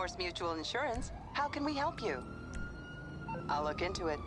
Norse Mutual Insurance. How can we help you? I'll look into it.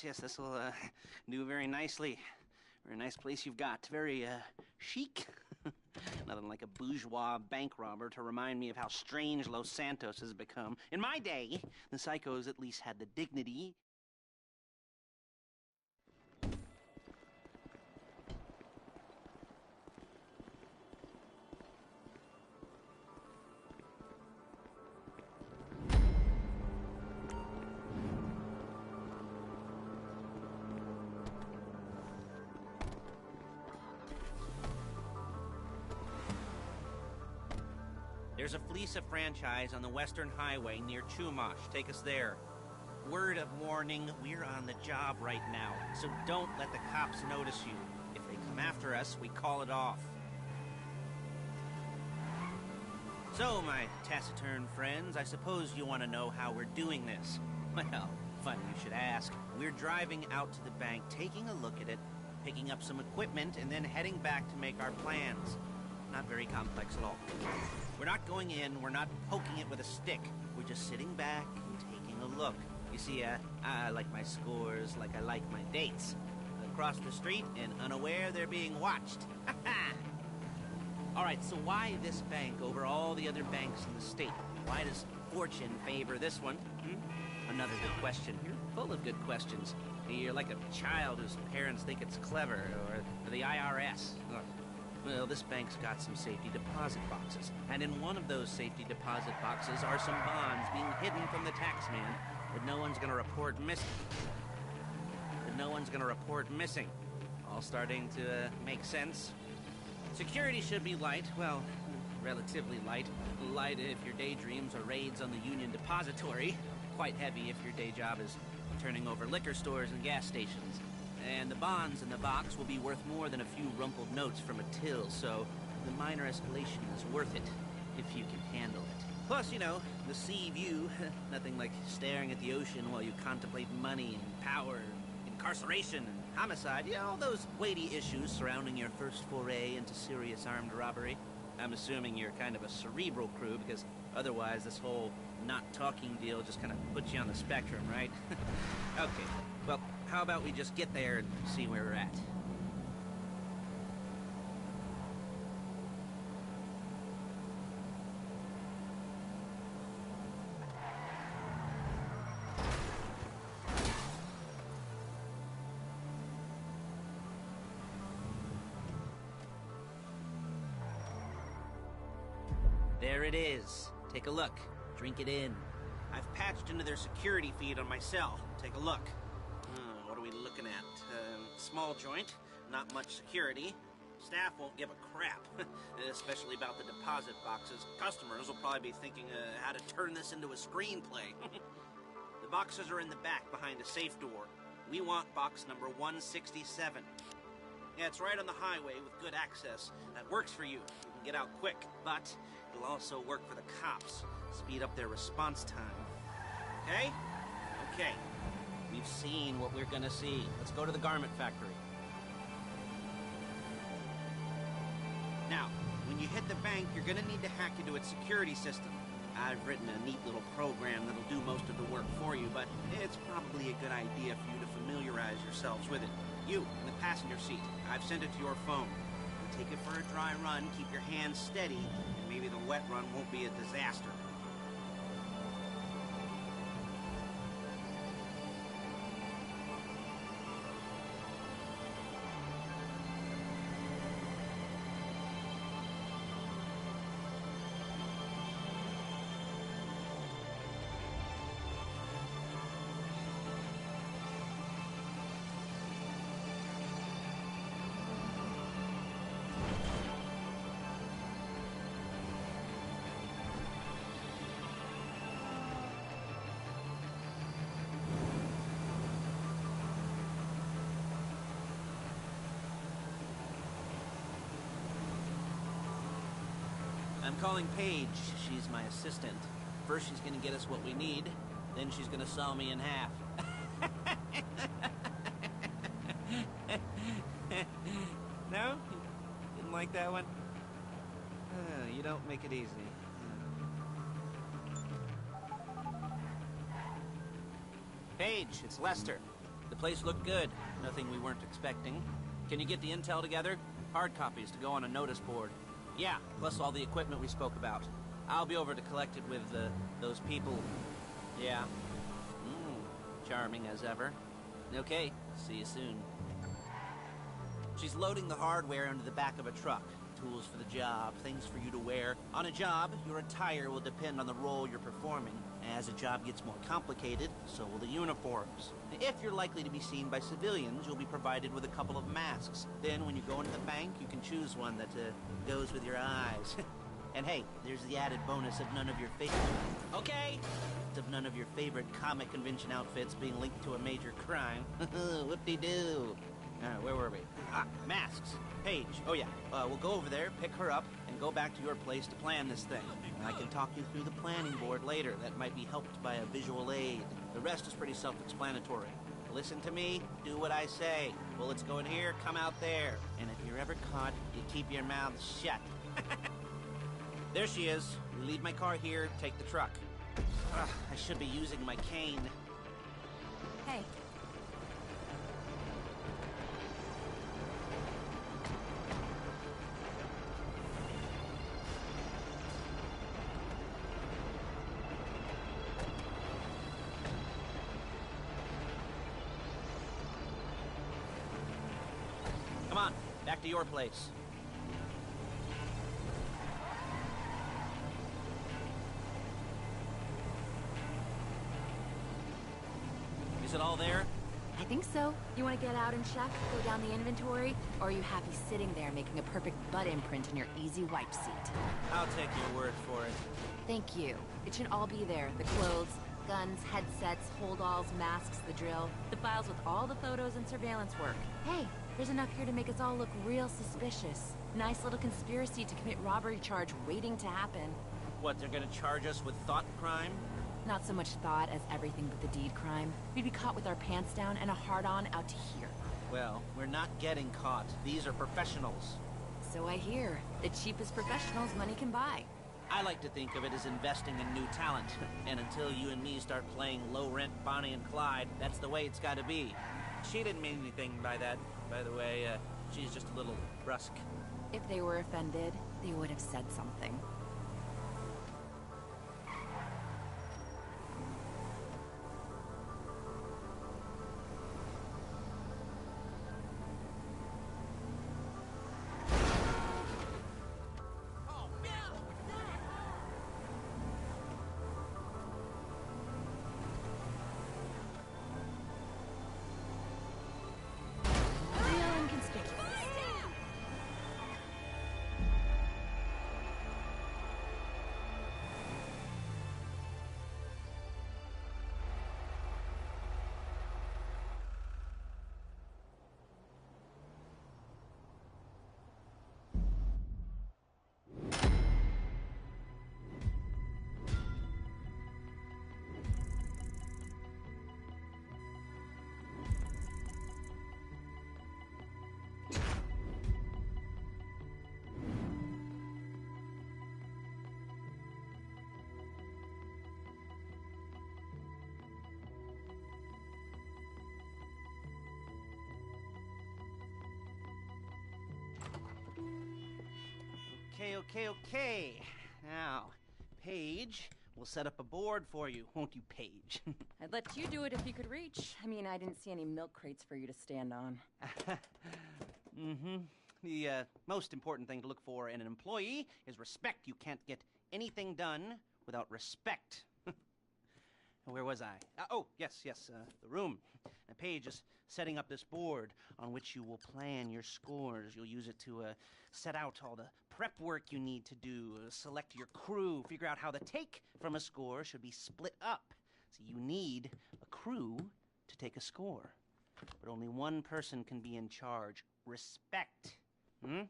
yes, this will do very nicely. Very nice place you've got. Very chic. Nothing like a bourgeois bank robber to remind me of how strange Los Santos has become. In my day, the psychos at least had the dignity. There's a Fleesa franchise on the Western Highway near Chumash. Take us there. Word of warning, we're on the job right now, so don't let the cops notice you. If they come after us, we call it off. So, my taciturn friends, I suppose you want to know how we're doing this. Well, funny you should ask. We're driving out to the bank, taking a look at it, picking up some equipment, and then heading back to make our plans. Not very complex at all. We're not going in, we're not poking it with a stick. We're just sitting back and taking a look. You see, I like my scores like I like my dates. Across the street and unaware they're being watched. All right, so why this bank over all the other banks in the state? Why does fortune favor this one? Another good question. You're full of good questions. You're like a child whose parents think it's clever, or the IRS. Ugh. Well, this bank's got some safety deposit boxes, and in one of those safety deposit boxes are some bonds being hidden from the tax man that no one's gonna report missing. All starting to make sense. Security should be light, well, relatively light. Light if your daydreams are raids on the Union Depository. Quite heavy if your day job is turning over liquor stores and gas stations. And the bonds in the box will be worth more than a few rumpled notes from a till, so the minor escalation is worth it, if you can handle it. Plus, you know, the sea view, nothing like staring at the ocean while you contemplate money and power, incarceration and homicide, you know, all those weighty issues surrounding your first foray into serious armed robbery. I'm assuming you're kind of a cerebral crew, because otherwise this whole not talking deal just kind of puts you on the spectrum, right? Okay, well, how about we just get there and see where we're at? There it is. Take a look. Drink it in. I've patched into their security feed on my cell. Take a look. What are we looking at? Small joint, not much security. Staff won't give a crap, especially about the deposit boxes. Customers will probably be thinking how to turn this into a screenplay. The boxes are in the back behind a safe door. We want box number 167. Yeah, it's right on the highway with good access. That works for you. You can get out quick, but it'll also work for the cops. Speed up their response time. Okay? Okay. We've seen what we're gonna see. Let's go to the garment factory. Now, when you hit the bank, you're gonna need to hack into its security system. I've written a neat little program that'll do most of the work for you, but it's probably a good idea for you to familiarize yourselves with it. You, in the passenger seat, I've sent it to your phone. Take it for a dry run, keep your hands steady, and maybe the wet run won't be a disaster. I'm calling Paige. She's my assistant. First she's gonna get us what we need, then she's gonna saw me in half. No? Didn't like that one? You don't make it easy. Paige, it's Lester. The place looked good. Nothing we weren't expecting. Can you get the intel together? Hard copies to go on a notice board. Yeah, plus all the equipment we spoke about. I'll be over to collect it with, those people. Yeah. Charming as ever. Okay, see you soon. She's loading the hardware into the back of a truck. Tools for the job, things for you to wear. On a job, your attire will depend on the role you're performing. As a job gets more complicated, so will the uniforms. If you're likely to be seen by civilians, you'll be provided with a couple of masks. Then, when you go into the bank, you can choose one that goes with your eyes. And hey, there's the added bonus of none of your favorite... Okay! Of none of your favorite comic convention outfits being linked to a major crime. Whoop-de-doo! Where were we? Masks. Paige. Oh yeah, we'll go over there, pick her up, and go back to your place to plan this thing. I can talk you through the planning board later. That might be helped by a visual aid. The rest is pretty self-explanatory. Listen to me, do what I say. Bullets go in here, come out there. And if you're ever caught, you keep your mouth shut. There she is. We leave my car here, take the truck. I should be using my cane. Hey. Come on, back to your place. Is it all there? I think so. You want to get out and check, go down the inventory, or are you happy sitting there making a perfect butt imprint in your easy wipe seat? I'll take your word for it. Thank you. It should all be there. The clothes, guns, headsets, hold-alls, masks, the drill, the files with all the photos and surveillance work. Hey, there's enough here to make us all look real suspicious. Nice little conspiracy to commit robbery charge waiting to happen. What, they're gonna charge us with thought crime? Not so much thought as everything but the deed crime. We'd be caught with our pants down and a hard-on out to here. Well, we're not getting caught. These are professionals. So I hear. The cheapest professionals money can buy. I like to think of it as investing in new talent. And until you and me start playing low-rent Bonnie and Clyde, that's the way it's gotta be. She didn't mean anything by that, by the way. She's just a little brusque. If they were offended, they would have said something. Okay. Now, Paige, we'll set up a board for you, won't you, Paige? I'd let you do it if you could reach. I mean, I didn't see any milk crates for you to stand on. The most important thing to look for in an employee is respect. You can't get anything done without respect. Where was I? Oh, yes, the room. And Paige is setting up this board on which you will plan your scores. You'll use it to set out all the prep work you need to do, select your crew, figure out how the take from a score should be split up. So you need a crew to take a score. But only one person can be in charge. Respect. Hmm?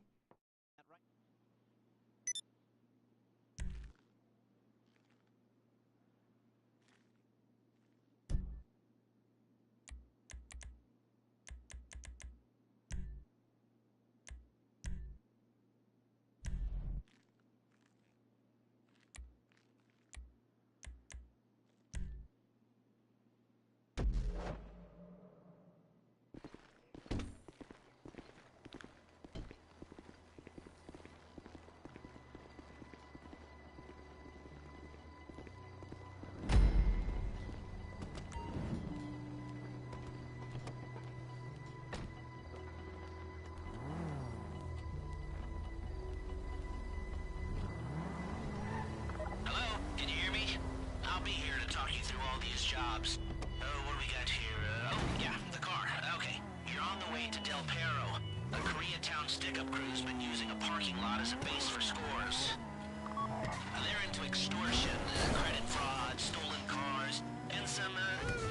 jobs. Oh, what do we got here? Oh, yeah, the car. Okay. You're on the way to Del Perro. A Koreatown stick-up crew's been using a parking lot as a base for scores. They're into extortion, credit fraud, stolen cars, and some,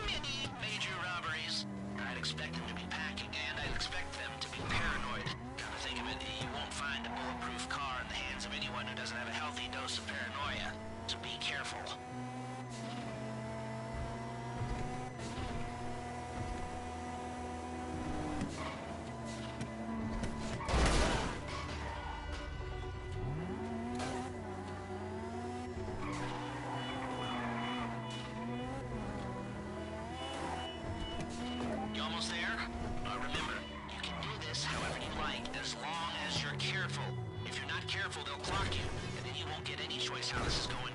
mini major robberies. I'd expect them to be packing, and I'd expect them to be paranoid. Come to think of it, you won't find a bulletproof car in the hands of anyone who doesn't have a healthy dose of paranoia. So be careful. You almost there? Remember, you can do this however you like, as long as you're careful. If you're not careful, they'll clock you, and then you won't get any choice how this is going.